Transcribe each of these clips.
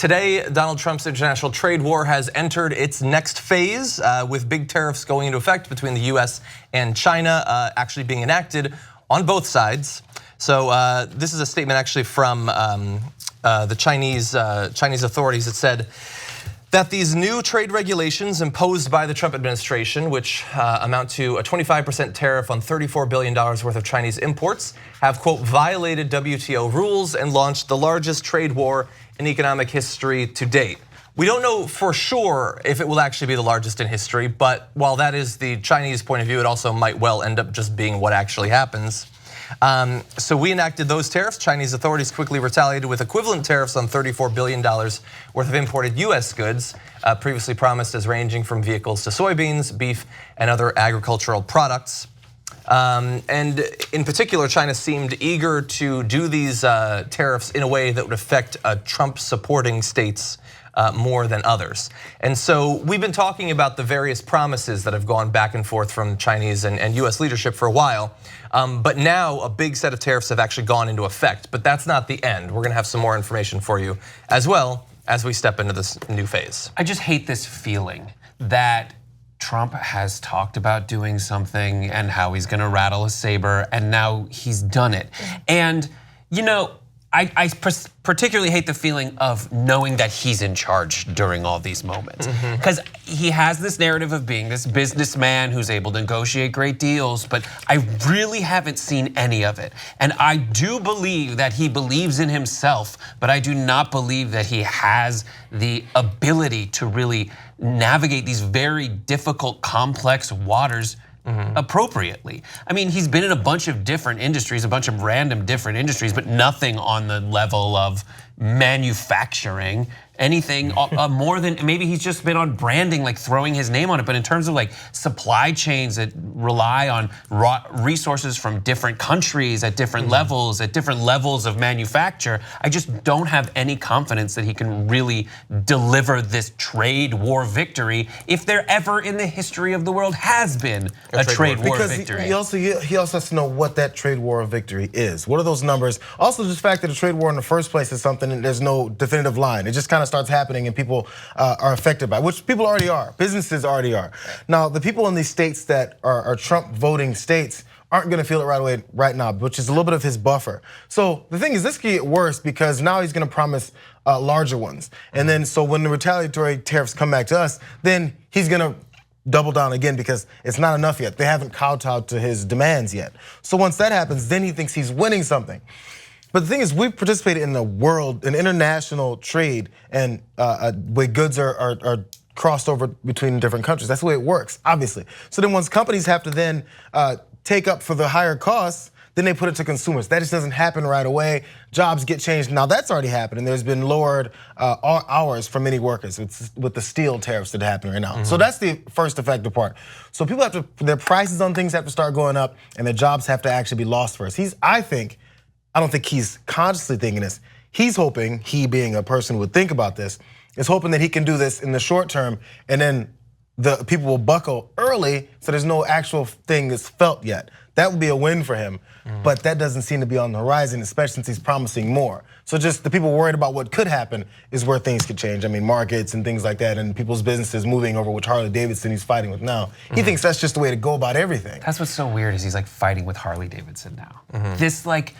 Today, Donald Trump's international trade war has entered its next phase with big tariffs going into effect between the U.S. and China actually being enacted on both sides. So this is a statement actually from the Chinese authorities. It said that these new trade regulations imposed by the Trump administration, which amount to a 25% tariff on $34 billion worth of Chinese imports, have, quote, violated WTO rules and launched the largest trade war in economic history to date. We don't know for sure if it will actually be the largest in history, but while that is the Chinese point of view, it also might well end up just being what actually happens. So we enacted those tariffs. Chinese authorities quickly retaliated with equivalent tariffs on $34 billion worth of imported U.S. goods, previously promised as ranging from vehicles to soybeans, beef, and other agricultural products. And in particular, China seemed eager to do these tariffs in a way that would affect Trump-supporting states more than others. And so we've been talking about the various promises that have gone back and forth from Chinese and US leadership for a while. But now a big set of tariffs have actually gone into effect, but that's not the end. We're gonna have some more information for you as well as we step into this new phase. I just hate this feeling that Trump has talked about doing something and how he's gonna rattle a saber, and now he's done it. And I particularly hate the feeling of knowing that he's in charge during all these moments. Because he has this narrative of being this businessman who's able to negotiate great deals, but I really haven't seen any of it. And I do believe that he believes in himself, but I do not believe that he has the ability to really navigate these very difficult, complex waters appropriately. I mean, he's been in a bunch of different industries, a bunch of random different industries, but nothing on the level of manufacturing, anything more than maybe he's just been on branding, like throwing his name on it. But in terms of like supply chains that rely on raw resources from different countries at different levels of manufacture, I just don't have any confidence that he can really deliver this trade war victory if there ever in the history of the world has been a trade war victory. He also has to know what that trade war victory is. What are those numbers? Also, just the fact that a trade war in the first place is something and there's no definitive line. It just kind of starts happening and people are affected by it, which people already are. Businesses already are. Now, the people in these states that are Trump voting states aren't gonna feel it right away right now, which is a little bit of his buffer. So the thing is, this could get worse because now he's gonna promise larger ones. And then so when the retaliatory tariffs come back to us, then he's gonna double down again because it's not enough yet. They haven't kowtowed to his demands yet. So once that happens, then he thinks he's winning something. But the thing is, we've participated in an international trade, and where goods are crossed over between different countries. That's the way it works, obviously. So then once companies have to then take up for the higher costs, then they put it to consumers. That just doesn't happen right away. Jobs get changed. Now that's already happened, and there's been lowered hours for many workers with the steel tariffs that happen right now. So that's the first effective part. So people have to, their prices on things have to start going up, and their jobs have to actually be lost first. I don't think he's consciously thinking this. He's hoping, he being a person who would think about this, is hoping that he can do this in the short term, and then the people will buckle early so there's no actual thing that's felt yet. That would be a win for him, but that doesn't seem to be on the horizon, especially since he's promising more. So just the people worried about what could happen is where things could change. I mean, markets and things like that, and people's businesses moving over, which Harley Davidson he's fighting with now. He thinks that's just the way to go about everything. That's what's so weird is he's like fighting with Harley Davidson now. This like,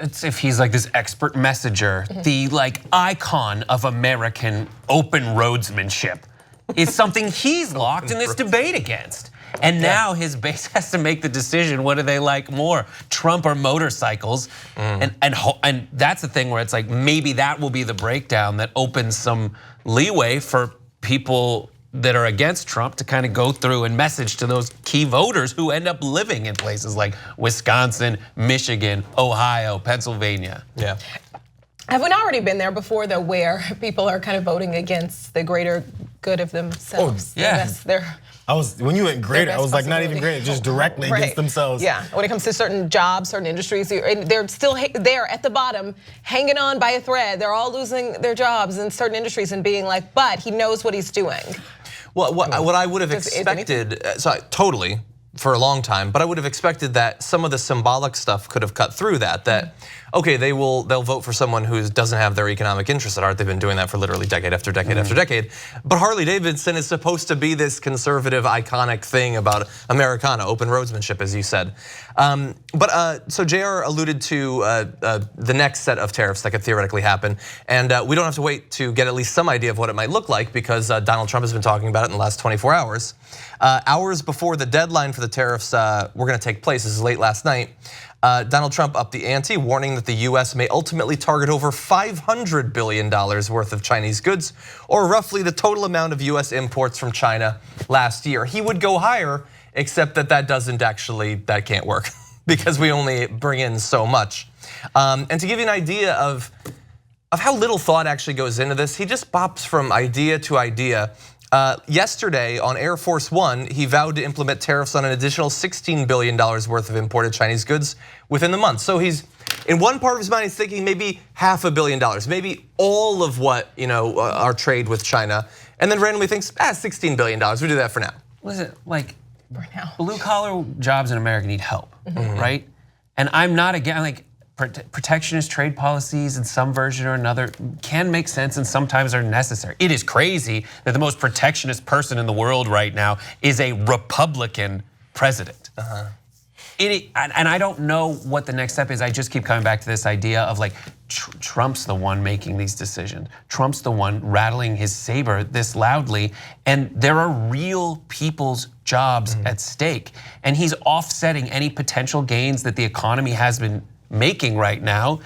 it's if he's like this expert messenger, the like icon of American open roadsmanship is something he's locked in this debate against. And now his base has to make the decision, what do they like more, Trump or motorcycles? And that's the thing where it's like maybe that will be the breakdown that opens some leeway for people that are against Trump to kind of go through and message to those key voters who end up living in places like Wisconsin, Michigan, Ohio, Pennsylvania. Yeah. Have we not already been there before, though, where people are kind of voting against the greater good of themselves? Yeah. When you went greater, I was like not even greater, just directly against themselves. Yeah, when it comes to certain jobs, certain industries, they're still there at the bottom, hanging on by a thread. They're all losing their jobs in certain industries and being like, but he knows what he's doing. Well, what I would have expected, totally, for a long time, but I would have expected that some of the symbolic stuff could have cut through that. That okay, they'll vote for someone who doesn't have their economic interests at heart. They've been doing that for literally decade after decade after decade. But Harley Davidson is supposed to be this conservative, iconic thing about Americana, open roadsmanship, as you said. So JR alluded to the next set of tariffs that could theoretically happen, and we don't have to wait to get at least some idea of what it might look like because Donald Trump has been talking about it in the last 24 hours. Hours before the deadline for the tariffs were going to take place, this is late last night, Donald Trump upped the ante, warning that the US may ultimately target over $500 billion worth of Chinese goods, or roughly the total amount of US imports from China last year. He would go higher, except that can't work because we only bring in so much. And to give you an idea of how little thought actually goes into this, he just bops from idea to idea. Yesterday on Air Force One, he vowed to implement tariffs on an additional $16 billion worth of imported Chinese goods within the month. So he's, in one part of his mind, he's thinking maybe $500 million, maybe all of what our trade with China, and then randomly thinks, $16 billion, we do that for now. Listen, like, blue collar jobs in America need help, right? And I'm not again, like, protectionist trade policies in some version or another can make sense and sometimes are necessary. It is crazy that the most protectionist person in the world right now is a Republican president. And I don't know what the next step is. I just keep coming back to this idea of like, Trump's the one making these decisions. Trump's the one rattling his saber this loudly, and there are real people's jobs at stake. And he's offsetting any potential gains that the economy has been making right now,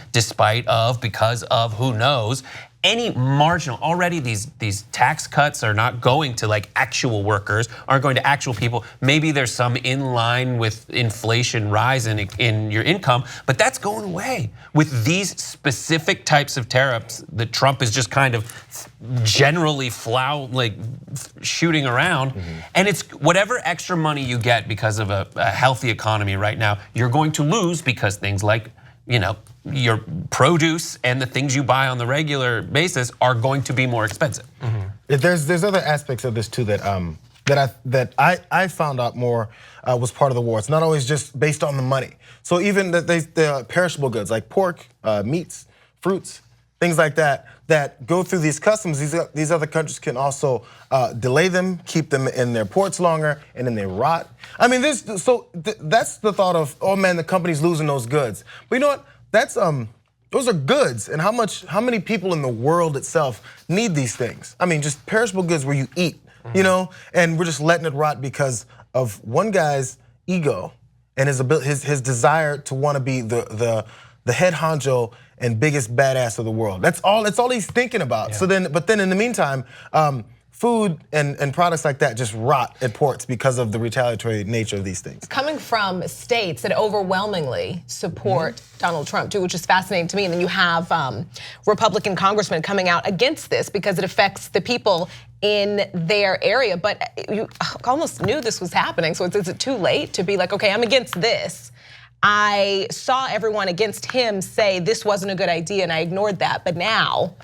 because of who knows, any marginal, already these tax cuts are not going to like actual workers, aren't going to actual people. Maybe there's some in line with inflation rise in your income, but that's going away with these specific types of tariffs that Trump is just kind of generally shooting around. And it's whatever extra money you get because of a healthy economy right now, you're going to lose because things like your produce and the things you buy on the regular basis are going to be more expensive. There's other aspects of this too that I found out more was part of the war. It's not always just based on the money. So even the perishable goods like pork, meats, fruits, things like that go through these customs. These other countries can also delay them, keep them in their ports longer, and then they rot. I mean, that's the thought of, oh man, the company's losing those goods. But you know what? That's those are goods, and how many people in the world itself need these things? I mean, just perishable goods where you eat, and we're just letting it rot because of one guy's ego and his desire to want to be the head honcho and biggest badass of the world. That's all he's thinking about. Yeah. But then in the meantime, food and products like that just rot at ports because of the retaliatory nature of these things. Coming from states that overwhelmingly support Donald Trump too, which is fascinating to me. And then you have Republican congressmen coming out against this because it affects the people in their area. But you almost knew this was happening. So is it too late to be like, okay, I'm against this? I saw everyone against him say this wasn't a good idea and I ignored that, but now,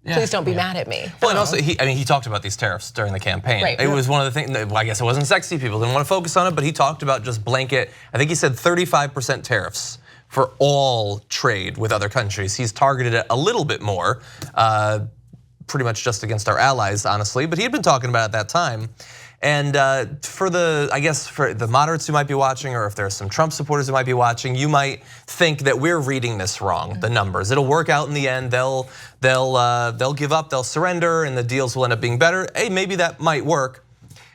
please don't be mad at me. Well, and also, he talked about these tariffs during the campaign. Right. It was one of the things, I guess it wasn't sexy, people didn't want to focus on it, but he talked about just blanket, I think he said 35% tariffs for all trade with other countries. He's targeted it a little bit more, pretty much just against our allies, honestly, but he had been talking about it at that time. And for the moderates who might be watching, or if there's some Trump supporters who might be watching, you might think that we're reading this wrong, the numbers. It'll work out in the end, they'll give up, they'll surrender, and the deals will end up being better. Hey, maybe that might work.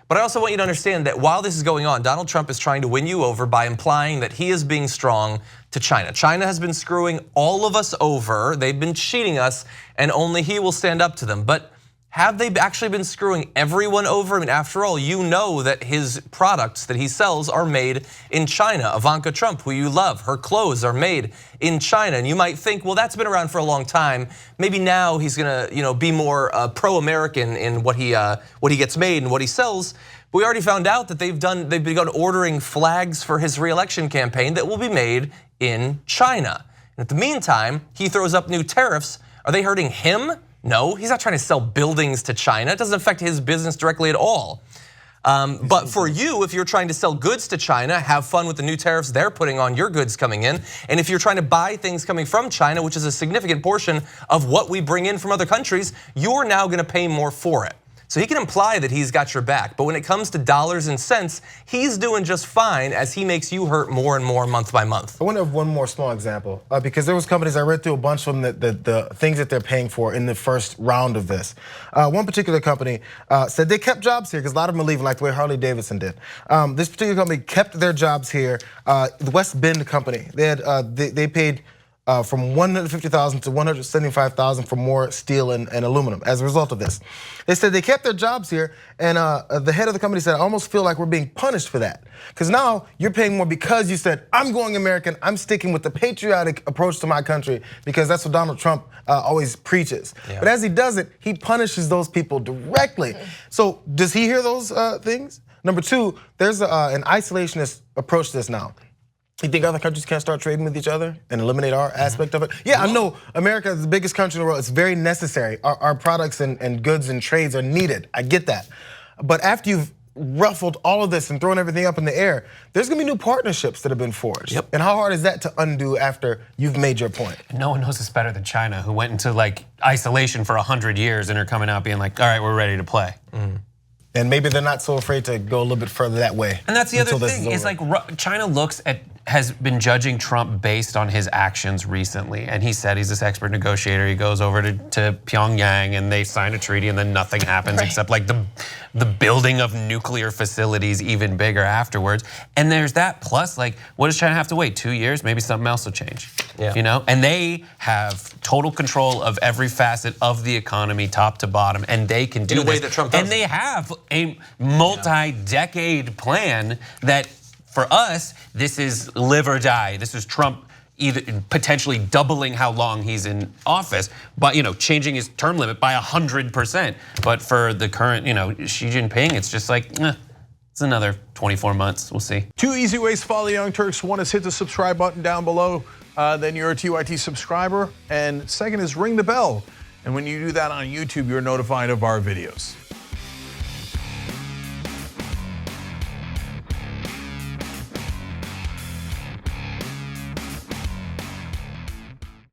But I also want you to understand that while this is going on, Donald Trump is trying to win you over by implying that he is being strong to China. China has been screwing all of us over, they've been cheating us, and only he will stand up to them. But have they actually been screwing everyone over? I mean, after all, you know that his products that he sells are made in China. Ivanka Trump, who you love, her clothes are made in China. And you might think, well, that's been around for a long time. Maybe now he's gonna be more pro-American in what he gets made and what he sells. But we already found out that they've begun ordering flags for his re-election campaign that will be made in China. And at the meantime, he throws up new tariffs. Are they hurting him? No, he's not trying to sell buildings to China. It doesn't affect his business directly at all. But for you, if you're trying to sell goods to China, have fun with the new tariffs they're putting on your goods coming in. And if you're trying to buy things coming from China, which is a significant portion of what we bring in from other countries, you're now going to pay more for it. So he can imply that he's got your back, but when it comes to dollars and cents, he's doing just fine as he makes you hurt more and more month by month. I want to have one more small example because there was companies, I read through a bunch of them, the things that they're paying for in the first round of this. One particular company said they kept jobs here because a lot of them are leaving like the way Harley Davidson did. This particular company kept their jobs here. The West Bend company, they paid from $150,000 to $175,000 for more steel and aluminum as a result of this. They said they kept their jobs here, and the head of the company said, I almost feel like we're being punished for that. Because now you're paying more because you said, I'm going American, I'm sticking with the patriotic approach to my country, because that's what Donald Trump always preaches. Yeah. But as he does it, he punishes those people directly. So does he hear those things? Number two, there's an isolationist approach to this now. You think other countries can't start trading with each other and eliminate our aspect of it? Yeah, I know America is the biggest country in the world. It's very necessary. Our products and goods and trades are needed. I get that. But after you've ruffled all of this and thrown everything up in the air, there's gonna be new partnerships that have been forged. Yep. And how hard is that to undo after you've made your point? No one knows this better than China, who went into like isolation for 100 years and are coming out being like, all right, we're ready to play. And maybe they're not so afraid to go a little bit further that way. And that's the other thing, is like China has been judging Trump based on his actions recently. And he said he's this expert negotiator. He goes over to Pyongyang and they sign a treaty and then nothing happens except like the building of nuclear facilities even bigger afterwards. And there's that, plus like, what does China have to wait, 2 years? Maybe something else will change, you know? And they have total control of every facet of the economy, top to bottom, and they can do in a way that Trump doesn't. And they have a multi-decade plan that, for us, this is live or die. This is Trump either potentially doubling how long he's in office, but changing his term limit by 100%. But for the current, Xi Jinping, it's just like, it's another 24 months. We'll see. 2 easy ways to follow the Young Turks. One is hit the subscribe button down below. Then you're a TYT subscriber. And second is ring the bell. And when you do that on YouTube, you're notified of our videos.